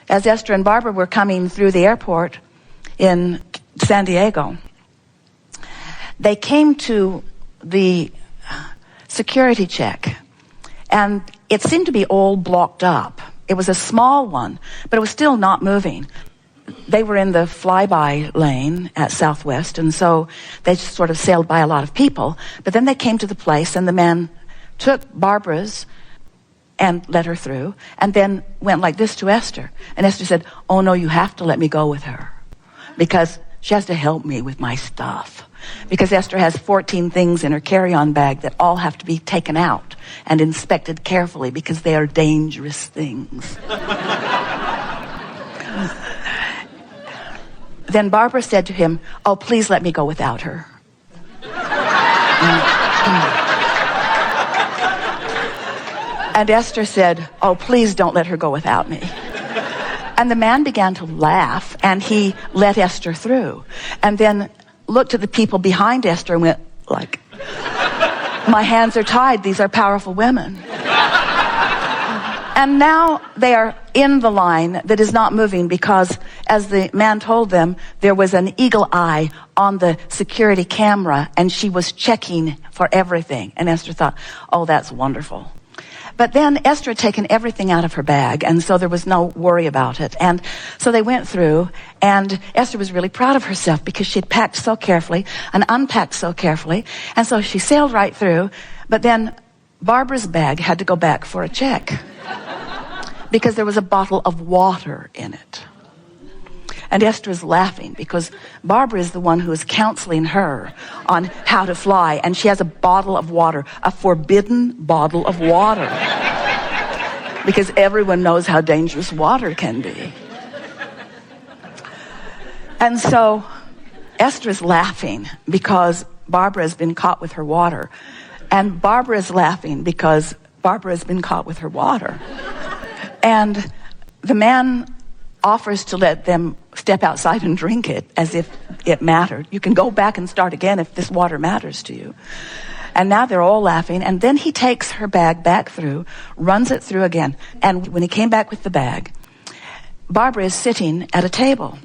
as Esther and Barbara were coming through the airport in San Diego, they came to the security check, and it seemed to be all blocked up. It was a small one, but it was still not moving. They were in the flyby lane at Southwest, and so they just sort of sailed by a lot of people. But then they came to the place, and the man took Barbara's and let her through, and then went like this to Esther. And Esther said, "Oh no, you have to let me go with her, because she has to help me with my stuff." Because Esther has 14 things in her carry-on bag that all have to be taken out and inspected carefully because they are dangerous things. Then Barbara said to him, "Oh, please let me go without her." And Esther said, "Oh, please don't let her go without me." And the man began to laugh, and he let Esther through. And then looked at the people behind Esther and went like, "My hands are tied. These are powerful women." And now they are in the line that is not moving because, as the man told them, there was an eagle eye on the security camera, and she was checking for everything. And Esther thought, "Oh, that's wonderful." But then Esther had taken everything out of her bag, and so there was no worry about it. And so they went through, and Esther was really proud of herself because she had packed so carefully and unpacked so carefully. And so she sailed right through. But then Barbara's bag had to go back for a check because there was a bottle of water in it. And Esther is laughing because Barbara is the one who is counseling her on how to fly. And she has a bottle of water, a forbidden bottle of water. Because everyone knows how dangerous water can be. And so Esther is laughing because Barbara has been caught with her water. And Barbara is laughing because Barbara has been caught with her water. And the man offers to let them step outside and drink it as if it mattered. You can go back and start again if this water matters to you. And now they're all laughing. And then he takes her bag back through, runs it through again. And when he came back with the bag, Barbara is sitting at a table,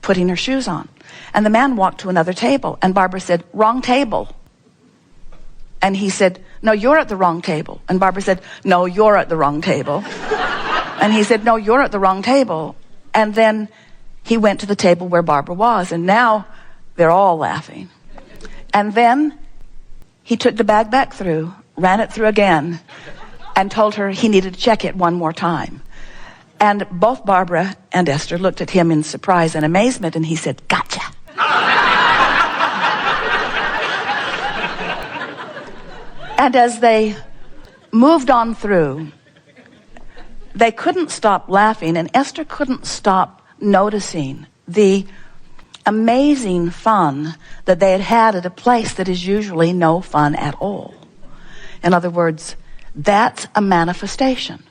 putting her shoes on. And the man walked to another table. And Barbara said, "Wrong table." And he said, "No, you're at the wrong table." And Barbara said, "No, you're at the wrong table." And he said, "No, you're at the wrong table." And then he went to the table where Barbara was, and now they're all laughing. And then he took the bag back through, ran it through again, and told her he needed to check it one more time. And both Barbara and Esther looked at him in surprise and amazement, and he said, "Gotcha." And as they moved on through, they couldn't stop laughing, and Esther couldn't stop noticing the amazing fun that they had had at a place that is usually no fun at all. In other words, that's a manifestation.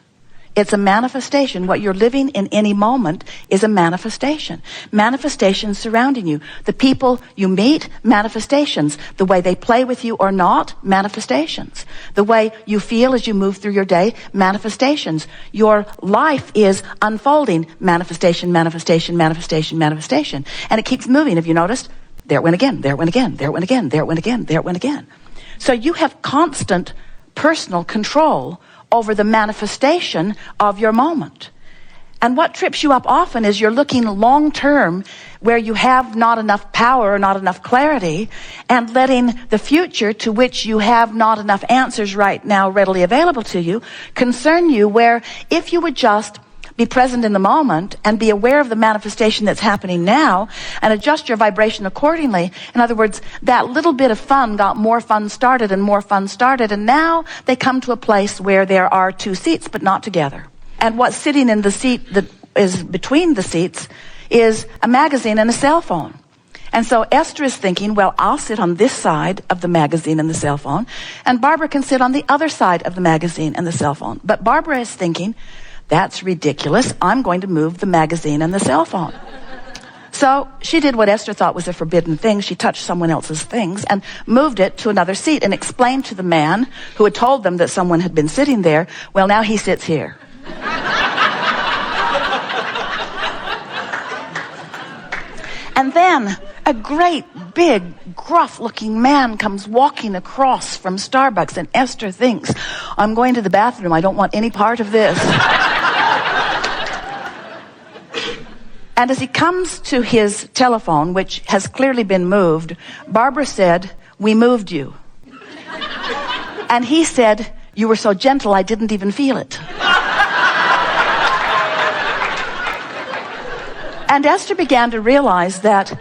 It's a manifestation. What you're living in any moment is a manifestation. Manifestations surrounding you. The people you meet, manifestations. The way they play with you or not, manifestations. The way you feel as you move through your day, manifestations. Your life is unfolding, manifestation, manifestation, manifestation, manifestation. And it keeps moving. Have you noticed? There it went again, there it went again, there it went again, there it went again, there it went again. So you have constant personal control over the manifestation of your moment. And what trips you up often is you're looking long term where you have not enough power or not enough clarity, and letting the future, to which you have not enough answers right now readily available to you, concern you, where if you would just be present in the moment and be aware of the manifestation that's happening now and adjust your vibration accordingly. In other words, that little bit of fun got more fun started and more fun started, and now they come to a place where there are two seats but not together. And what's sitting in the seat that is between the seats is a magazine and a cell phone. And so Esther is thinking, well, I'll sit on this side of the magazine and the cell phone, and Barbara can sit on the other side of the magazine and the cell phone. But Barbara is thinking, that's ridiculous. I'm going to move the magazine and the cell phone. So she did what Esther thought was a forbidden thing. She touched someone else's things and moved it to another seat and explained to the man who had told them that someone had been sitting there, well, now he sits here. And then a great, big, gruff-looking man comes walking across from Starbucks, and Esther thinks, I'm going to the bathroom. I don't want any part of this. And as he comes to his telephone, which has clearly been moved, Barbara said, we moved you. And he said, you were so gentle, I didn't even feel it. And Esther began to realize that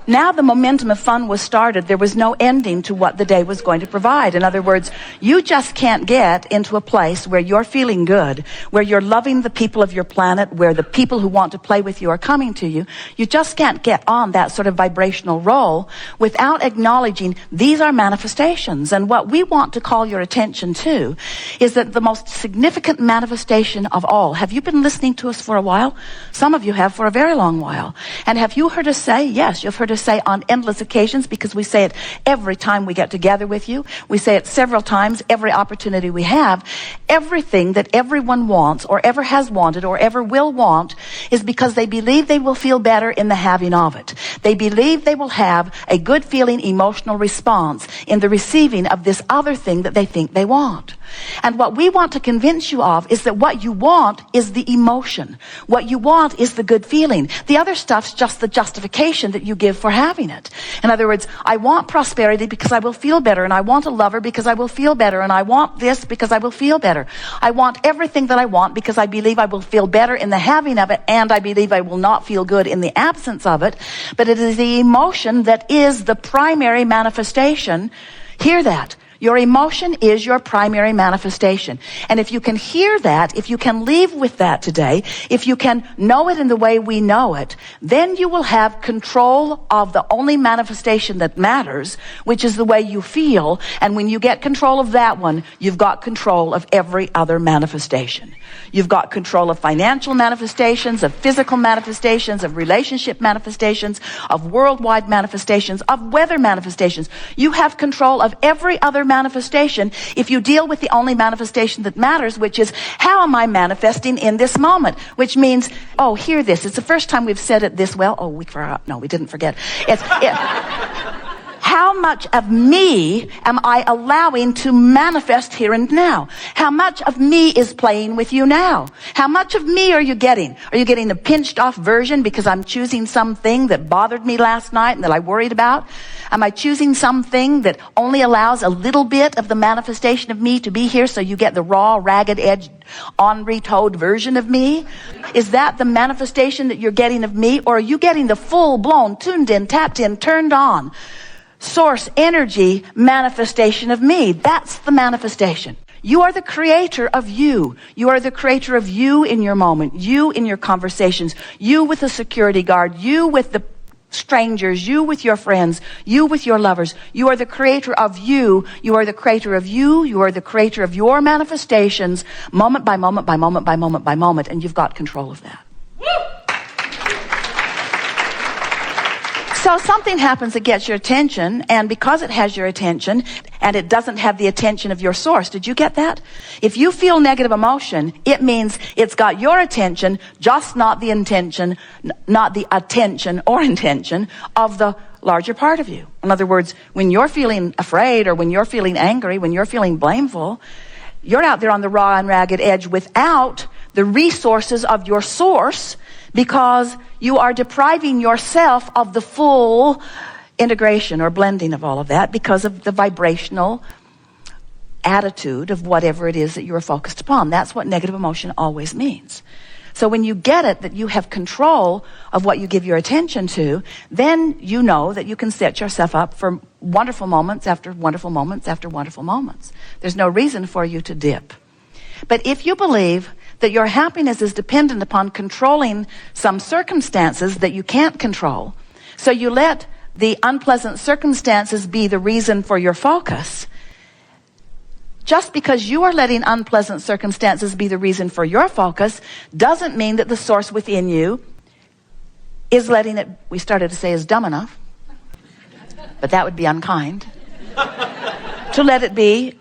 now the momentum of fun was started. There was no ending to what the day was going to provide. In other words, you just can't get into a place where you're feeling good, where you're loving the people of your planet, where the people who want to play with you are coming to you. You just can't get on that sort of vibrational roll without acknowledging these are manifestations. And what we want to call your attention to is that the most significant manifestation of all. Have you been listening to us for a while? Some of you have for a very long while. And have you heard us say, yes, you've heard us say on endless occasions, because we say it every time we get together with you. We say it several times every opportunity we have. Everything that everyone wants or ever has wanted or ever will want is because they believe they will feel better in the having of it. They believe they will have a good feeling emotional response in the receiving of this other thing that they think they want. And what we want to convince you of is that what you want is the emotion. What you want is the good feeling. The other stuff's just the justification that you give for having it. In other words, I want prosperity because I will feel better, and I want a lover because I will feel better, and I want this because I will feel better. I want everything that I want because I believe I will feel better in the having of it, and I believe I will not feel good in the absence of it. But it is the emotion that is the primary manifestation. Hear that. Your emotion is your primary manifestation. And if you can hear that, if you can leave with that today, if you can know it in the way we know it, then you will have control of the only manifestation that matters, which is the way you feel. And when you get control of that one, you've got control of every other manifestation. You've got control of financial manifestations, of physical manifestations, of relationship manifestations, of worldwide manifestations, of weather manifestations. You have control of every other manifestation if you deal with the only manifestation that matters, which is, how am I manifesting in this moment? Which means, oh, hear this. It's the first time we've said it this well. Oh, we forgot. No, we didn't forget. How much of me am I allowing to manifest here and now? How much of me is playing with you now? How much of me are you getting? Are you getting the pinched off version because I'm choosing something that bothered me last night and that I worried about? Am I choosing something that only allows a little bit of the manifestation of me to be here so you get the raw, ragged edged, on-retoed version of me? Is that the manifestation that you're getting of me? Or are you getting the full-blown, tuned in, tapped in, turned on, source energy manifestation of me? That's the manifestation. You are the creator of you. You are the creator of you in your moment, you in your conversations, you with the security guard, you with the strangers, you with your friends, you with your lovers. You are the creator of you. You are the creator of you. You are the creator of your manifestations, moment by moment by moment by moment by moment, and you've got control of that. So something happens that gets your attention, and because it has your attention, and it doesn't have the attention of your source. Did you get that? If you feel negative emotion, it means it's got your attention, just not the intention, not the attention or intention of the larger part of you. In other words, when you're feeling afraid, or when you're feeling angry, when you're feeling blameful, you're out there on the raw and ragged edge without the resources of your source, because you are depriving yourself of the full integration or blending of all of that because of the vibrational attitude of whatever it is that you're focused upon. That's what negative emotion always means. So when you get it, that you have control of what you give your attention to, then you know that you can set yourself up for wonderful moments after wonderful moments after wonderful moments. There's no reason for you to dip. But if you believe that your happiness is dependent upon controlling some circumstances that you can't control, so you let the unpleasant circumstances be the reason for your focus, just because you are letting unpleasant circumstances be the reason for your focus doesn't mean that the source within you is letting it, we started to say, is dumb enough, but that would be unkind, to let it be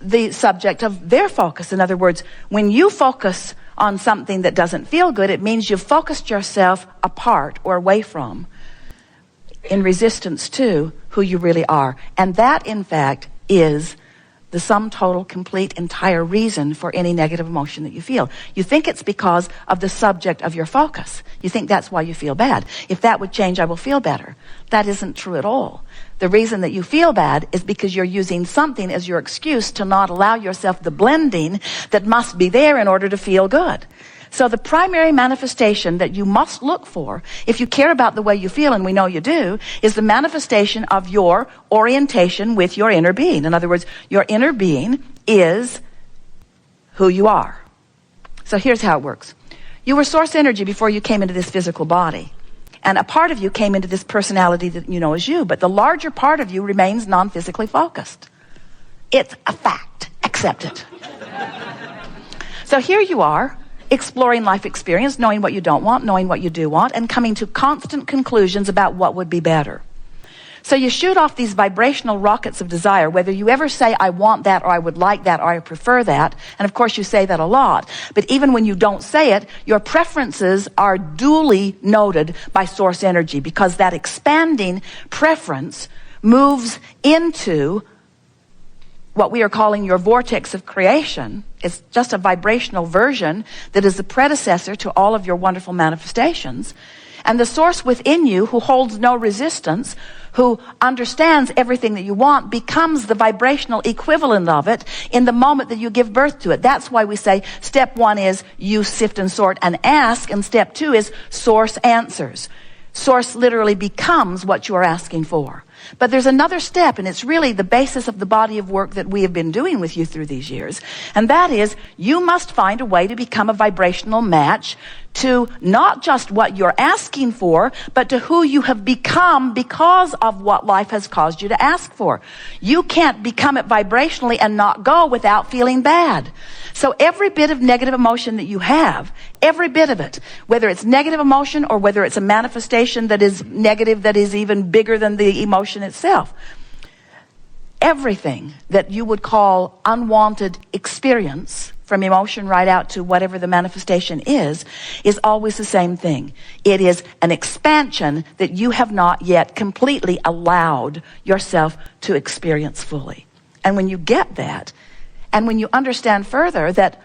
the subject of their focus. In other words, when you focus on something that doesn't feel good, it means you've focused yourself apart or away from in resistance to who you really are. And that, in fact, is the sum total, complete, entire reason for any negative emotion that you feel. You think it's because of the subject of your focus. You think that's why you feel bad. If that would change, I will feel better. That isn't true at all. The reason that you feel bad is because you're using something as your excuse to not allow yourself the blending that must be there in order to feel good. So the primary manifestation that you must look for, if you care about the way you feel, and we know you do, is the manifestation of your orientation with your inner being. In other words, your inner being is who you are. So here's how it works. You were source energy before you came into this physical body. And a part of you came into this personality that you know as you, but the larger part of you remains non-physically focused. It's a fact. Accept it. So here you are, exploring life experience, knowing what you don't want, knowing what you do want, and coming to constant conclusions about what would be better. So you shoot off these vibrational rockets of desire, whether you ever say, I want that, or I would like that, or I prefer that. And of course you say that a lot. But even when you don't say it, your preferences are duly noted by source energy, because that expanding preference moves into what we are calling your vortex of creation. It's just a vibrational version that is the predecessor to all of your wonderful manifestations. And the source within you, who holds no resistance, who understands everything that you want, becomes the vibrational equivalent of it in the moment that you give birth to it. That's why we say step 1 is you sift and sort and ask, and step 2 is source answers. Source literally becomes what you are asking for. But there's another step, and it's really the basis of the body of work that we have been doing with you through these years. And that is, you must find a way to become a vibrational match to not just what you're asking for, but to who you have become because of what life has caused you to ask for. You can't become it vibrationally and not go without feeling bad. So every bit of negative emotion that you have, every bit of it, whether it's negative emotion or whether it's a manifestation that is negative, that is even bigger than the emotion itself, everything that you would call unwanted experience, from emotion right out to whatever the manifestation is always the same thing. It is an expansion that you have not yet completely allowed yourself to experience fully. And when you get that, and when you understand further that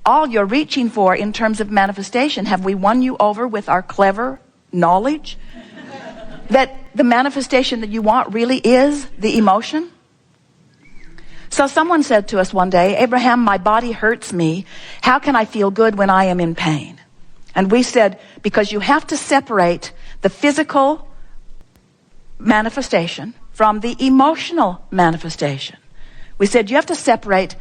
all you're reaching for in terms of manifestation, have we won you over with our clever knowledge that the manifestation that you want really is the emotion? So someone said to us one day, Abraham, my body hurts me. How can I feel good when I am in pain? And we said, because you have to separate the physical manifestation from the emotional manifestation. We said you have to separate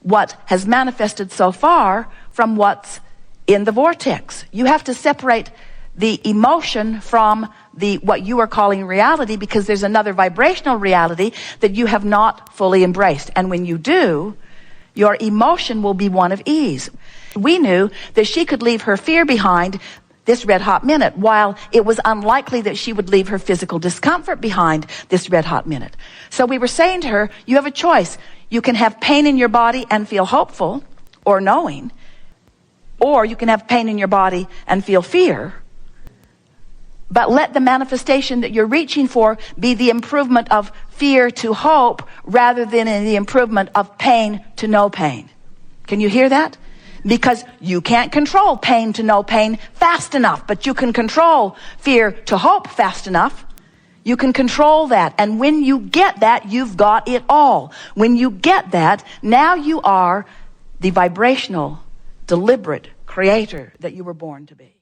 what has manifested so far from what's in the vortex. You have to separate the emotion from what you are calling reality, because there's another vibrational reality that you have not fully embraced. And when you do, your emotion will be one of ease. We knew that she could leave her fear behind this red hot minute, while it was unlikely that she would leave her physical discomfort behind this red hot minute. So we were saying to her, you have a choice. You can have pain in your body and feel hopeful or knowing, or you can have pain in your body and feel fear. But let the manifestation that you're reaching for be the improvement of fear to hope rather than in the improvement of pain to no pain. Can you hear that? Because you can't control pain to no pain fast enough, but you can control fear to hope fast enough. You can control that. And when you get that, you've got it all. When you get that, now you are the vibrational, deliberate creator that you were born to be.